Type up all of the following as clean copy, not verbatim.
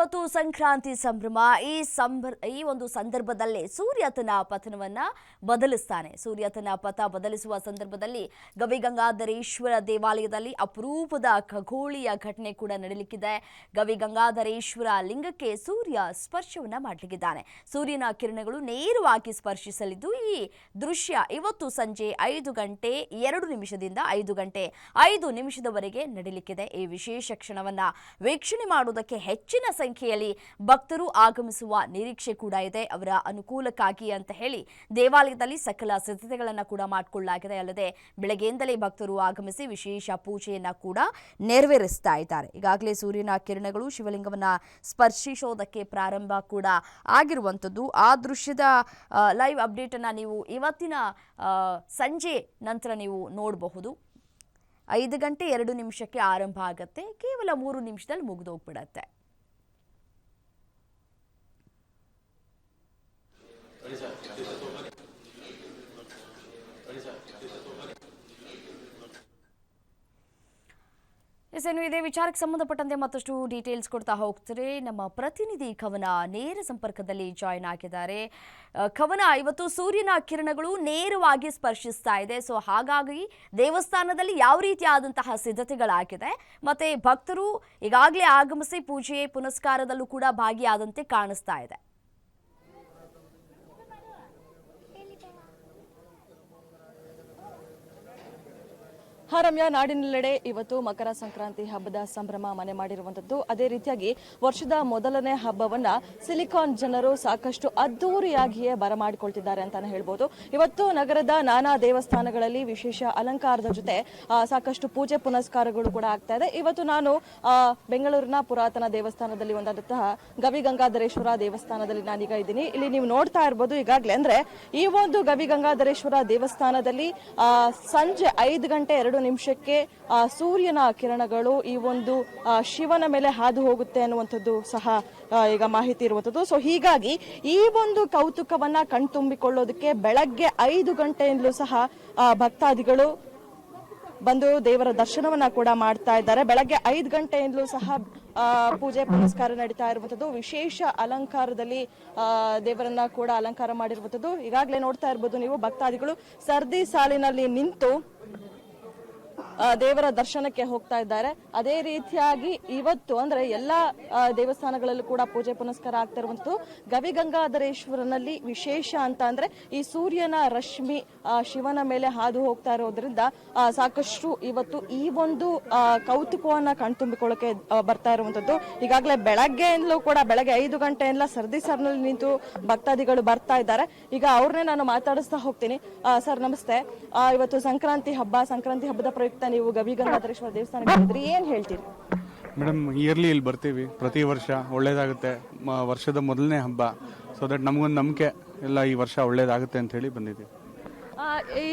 ಇವತ್ತು ಸಂಕ್ರಾಂತಿ ಸಂಭ್ರಮ. ಈ ಒಂದು ಸಂದರ್ಭದಲ್ಲಿ ಸೂರ್ಯ ತನ್ನ ಪತನವನ್ನ ಬದಲಿಸ್ತಾನೆ. ಸೂರ್ಯ ತನ್ನ ಪಥ ಬದಲಿಸುವ ಸಂದರ್ಭದಲ್ಲಿ ಗವಿಗಂಗಾಧರೇಶ್ವರ ದೇವಾಲಯದಲ್ಲಿ ಅಪರೂಪದ ಖಗೋಳೀಯ ಘಟನೆ ಕೂಡ ನಡೆಯಲಿಕ್ಕಿದೆ. ಗವಿಗಂಗಾಧರೇಶ್ವರ ಲಿಂಗಕ್ಕೆ ಸೂರ್ಯ ಸ್ಪರ್ಶವನ್ನ ಮಾಡಲಿಕ್ಕಿದ್ದಾನೆ. ಸೂರ್ಯನ ಕಿರಣಗಳು ನೇರವಾಗಿ ಸ್ಪರ್ಶಿಸಲಿದ್ದು ಈ ದೃಶ್ಯ ಇವತ್ತು ಸಂಜೆ 5:02 5:05 ನಡೆಯಲಿಕ್ಕಿದೆ. ಈ ವಿಶೇಷ ಕ್ಷಣವನ್ನ ವೀಕ್ಷಣೆ ಮಾಡುವುದಕ್ಕೆ ಹೆಚ್ಚಿನ ಸಂಖ್ಯೆಯಲ್ಲಿ ಭಕ್ತರು ಆಗಮಿಸುವ ನಿರೀಕ್ಷೆ ಕೂಡ ಇದೆ. ಅವರ ಅನುಕೂಲಕ್ಕಾಗಿ ಅಂತ ಹೇಳಿ ದೇವಾಲಯದಲ್ಲಿ ಸಕಲ ಸಿದ್ಧತೆಗಳನ್ನು ಕೂಡ ಮಾಡಿಕೊಳ್ಳಲಾಗಿದೆ. ಅಲ್ಲದೆ ಬೆಳಗ್ಗೆಯಿಂದಲೇ ಭಕ್ತರು ಆಗಮಿಸಿ ವಿಶೇಷ ಪೂಜೆಯನ್ನ ಕೂಡ ನೆರವೇರಿಸ್ತಾ ಇದ್ದಾರೆ. ಈಗಾಗಲೇ ಸೂರ್ಯನ ಕಿರಣಗಳು ಶಿವಲಿಂಗವನ್ನ ಸ್ಪರ್ಶಿಸೋದಕ್ಕೆ ಪ್ರಾರಂಭ ಕೂಡ ಆಗಿರುವಂಥದ್ದು. ಆ ದೃಶ್ಯದ ಲೈವ್ ಅಪ್ಡೇಟ್ ಅನ್ನ ನೀವು ಇವತ್ತಿನ ಸಂಜೆ ನಂತರ ನೀವು ನೋಡಬಹುದು. 5:02 ಆರಂಭ ಆಗುತ್ತೆ. ಕೇವಲ 3 ನಿಮಿಷದಲ್ಲಿ ಮುಗಿದೋಗ್ಬಿಡತ್ತೆ. ಇದೇ ವಿಚಾರಕ್ಕೆ ಸಂಬಂಧಪಟ್ಟಂತೆ ಮತ್ತಷ್ಟು ಡೀಟೇಲ್ಸ್ ಕೊಡ್ತಾ ಹೋಗ್ತಾರೆ ನಮ್ಮ ಪ್ರತಿನಿಧಿ ಕವನ ನೇರ ಸಂಪರ್ಕದಲ್ಲಿ ಜಾಯಿನ್ ಆಗಿದ್ದಾರೆ. ಕವನ, ಇವತ್ತು ಸೂರ್ಯನ ಕಿರಣಗಳು ನೇರವಾಗಿ ಸ್ಪರ್ಶಿಸ್ತಾ ಇದೆ. ಸೊ ಹಾಗಾಗಿ ದೇವಸ್ಥಾನದಲ್ಲಿ ಯಾವ ರೀತಿಯಾದಂತಹ ಸಿದ್ಧತೆಗಳಾಗಿದೆ, ಮತ್ತೆ ಭಕ್ತರು ಈಗಾಗಲೇ ಆಗಮಿಸಿ ಪೂಜೆ ಪುನಸ್ಕಾರದಲ್ಲೂ ಕೂಡ ಭಾಗಿಯಾದಂತೆ ಕಾಣಿಸ್ತಾ ಇದೆ. ರಮ್ಯಾ, ನಾಡಿನೆಲ್ಲೆಡೆ ಇವತ್ತು ಮಕರ ಸಂಕ್ರಾಂತಿ ಹಬ್ಬದ ಸಂಭ್ರಮ ಮನೆ ಮಾಡಿರುವಂತದ್ದು. ಅದೇ ರೀತಿಯಾಗಿ ವರ್ಷದ ಮೊದಲನೇ ಹಬ್ಬವನ್ನ ಸಿಲಿಕಾನ್ ಜನರು ಸಾಕಷ್ಟು ಅದ್ದೂರಿಯಾಗಿಯೇ ಬರಮಾಡಿಕೊಳ್ತಿದ್ದಾರೆ ಅಂತಾನೆ ಹೇಳ್ಬೋದು. ಇವತ್ತು ನಗರದ ನಾನಾ ದೇವಸ್ಥಾನಗಳಲ್ಲಿ ವಿಶೇಷ ಅಲಂಕಾರದ ಜೊತೆ ಸಾಕಷ್ಟು ಪೂಜೆ ಪುನಸ್ಕಾರಗಳು ಕೂಡ ಆಗ್ತಾ ಇದೆ. ಇವತ್ತು ನಾನು ಬೆಂಗಳೂರಿನ ಪುರಾತನ ದೇವಸ್ಥಾನದಲ್ಲಿ ಒಂದಾದಂತಹ ಗವಿಗಂಗಾಧರೇಶ್ವರ ದೇವಸ್ಥಾನದಲ್ಲಿ ನಾನೀಗ ಇದ್ದೀನಿ. ಇಲ್ಲಿ ನೀವು ನೋಡ್ತಾ ಇರ್ಬೋದು ಈಗಾಗಲೇ, ಅಂದ್ರೆ ಈ ಒಂದು ಗವಿಗಂಗಾಧರೇಶ್ವರ ದೇವಸ್ಥಾನದಲ್ಲಿ ಸಂಜೆ 5:02 ಸೂರ್ಯನ ಕಿರಣಗಳು ಈ ಒಂದು ಶಿವನ ಮೇಲೆ ಹಾದು ಹೋಗುತ್ತೆ ಅನ್ನುವಂಥದ್ದು ಸಹ ಈಗ ಮಾಹಿತಿ ಇರುವಂಥದ್ದು. ಸೊ ಹೀಗಾಗಿ ಈ ಒಂದು ಕೌತುಕವನ್ನ ಕಣ್ತುಂಬಿಕೊಳ್ಳೋದಕ್ಕೆ ಬೆಳಗ್ಗೆ 5 ಗಂಟೆಯಿಂದಲೂ ಸಹ ಭಕ್ತಾದಿಗಳು ಬಂದು ದೇವರ ದರ್ಶನವನ್ನ ಕೂಡ ಮಾಡ್ತಾ ಇದ್ದಾರೆ. ಬೆಳಗ್ಗೆ 5 ಗಂಟೆಯಿಂದಲೂ ಸಹ ಪೂಜೆ ಪುನಸ್ಕಾರ ನಡೀತಾ ಇರುವಂತದ್ದು. ವಿಶೇಷ ಅಲಂಕಾರದಲ್ಲಿ ದೇವರನ್ನ ಕೂಡ ಅಲಂಕಾರ ಮಾಡಿರುವಂತದ್ದು. ಈಗಾಗಲೇ ನೋಡ್ತಾ ಇರ್ಬೋದು ನೀವು, ಭಕ್ತಾದಿಗಳು ಸರದಿ ಸಾಲಿನಲ್ಲಿ ನಿಂತು ದೇವರ ದರ್ಶನಕ್ಕೆ ಹೋಗ್ತಾ ಇದ್ದಾರೆ. ಅದೇ ರೀತಿಯಾಗಿ ಇವತ್ತು ಅಂದ್ರೆ ಎಲ್ಲಾ ದೇವಸ್ಥಾನಗಳಲ್ಲೂ ಕೂಡ ಪೂಜೆ ಪುನಸ್ಕಾರ ಆಗ್ತಾ ಇರುವಂತದ್ದು. ಗವಿಗಂಗಾಧರೇಶ್ವರನಲ್ಲಿ ವಿಶೇಷ ಅಂತ ಅಂದ್ರೆ ಈ ಸೂರ್ಯನ ರಶ್ಮಿ ಶಿವನ ಮೇಲೆ ಹಾದು ಹೋಗ್ತಾ ಇರೋದ್ರಿಂದ ಸಾಕಷ್ಟು ಇವತ್ತು ಈ ಒಂದು ಕೌತುಕವನ್ನ ಕಣ್ತುಂಬಿಕೊಳ್ಳಕ್ಕೆ ಬರ್ತಾ ಇರುವಂತದ್ದು. ಈಗಾಗಲೇ ಬೆಳಗ್ಗೆಯಿಂದಲೂ ಕೂಡ ಬೆಳಗ್ಗೆ 5 ಗಂಟೆಯಿಂದ ಸರದಿ ಸಾಲಿನಲ್ಲಿ ನಿಂತು ಭಕ್ತಾದಿಗಳು ಬರ್ತಾ ಇದ್ದಾರೆ. ಈಗ ಅವ್ರನ್ನೇ ನಾನು ಮಾತಾಡಿಸ್ತಾ ಹೋಗ್ತೀನಿ. ಸರ್ ನಮಸ್ತೆ. ಇವತ್ತು ಸಂಕ್ರಾಂತಿ ಹಬ್ಬದ ಪ್ರಯುಕ್ತ ನೀವು ಗವಿಗಂಗಾಧರೇಶ್ವರ ದೇವಸ್ಥಾನಕ್ಕೆ ಬಂದಿದ್ರಿ, ಏನ್ ಹೇಳ್ತೀರಿ? ಮೇಡಮ್, ಇಯರ್ಲಿ ಇಲ್ಲಿ ಬರ್ತೀವಿ. ಪ್ರತಿ ವರ್ಷ ಒಳ್ಳೇದಾಗುತ್ತೆ. ವರ್ಷದ ಮೊದಲನೇ ಹಬ್ಬ. ಸೊ ದಟ್ ನಮಗೊಂದು ನಂಬಿಕೆ ಎಲ್ಲ ಈ ವರ್ಷ ಒಳ್ಳೇದಾಗುತ್ತೆ ಅಂತ ಹೇಳಿ ಬಂದಿದ್ದೀವಿ.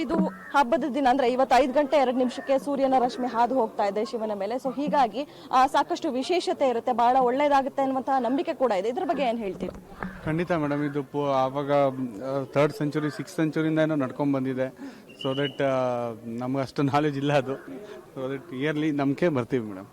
ಇದು ಹಬ್ಬದ ದಿನ ಅಂದ್ರೆ ಇವತ್ತು 5:02 ಸೂರ್ಯನ ರಶ್ಮಿ ಹಾದು ಹೋಗ್ತಾ ಇದೆ ಶಿವನ ಮೇಲೆ. ಸೊ ಹೀಗಾಗಿ ಸಾಕಷ್ಟು ವಿಶೇಷತೆ ಇರುತ್ತೆ, ಬಹಳ ಒಳ್ಳೇದಾಗುತ್ತೆ ಅನ್ನುವಂತಹ ನಂಬಿಕೆ ಕೂಡ ಇದೆ. ಇದ್ರ ಬಗ್ಗೆ ಏನ್ ಹೇಳ್ತೀವಿ? ಖಂಡಿತ ಮೇಡಮ್, ಇದು ಆವಾಗ 3rd ಸೆಂಚುರಿ 6th ಸೆಂಚುರಿಯಿಂದ ಏನೋ ನಡ್ಕೊಂಡ್ ಬಂದಿದೆ. ಸೊ ದಟ್ ನಮ್ಗೆ ಅಷ್ಟು ನಾಲೆಜ್ ಇಲ್ಲ ಅದು. ಸೊ ದಟ್ ಇಯರ್ಲಿ ನಂಬಿಕೆ ಬರ್ತೀವಿ ಮೇಡಮ್.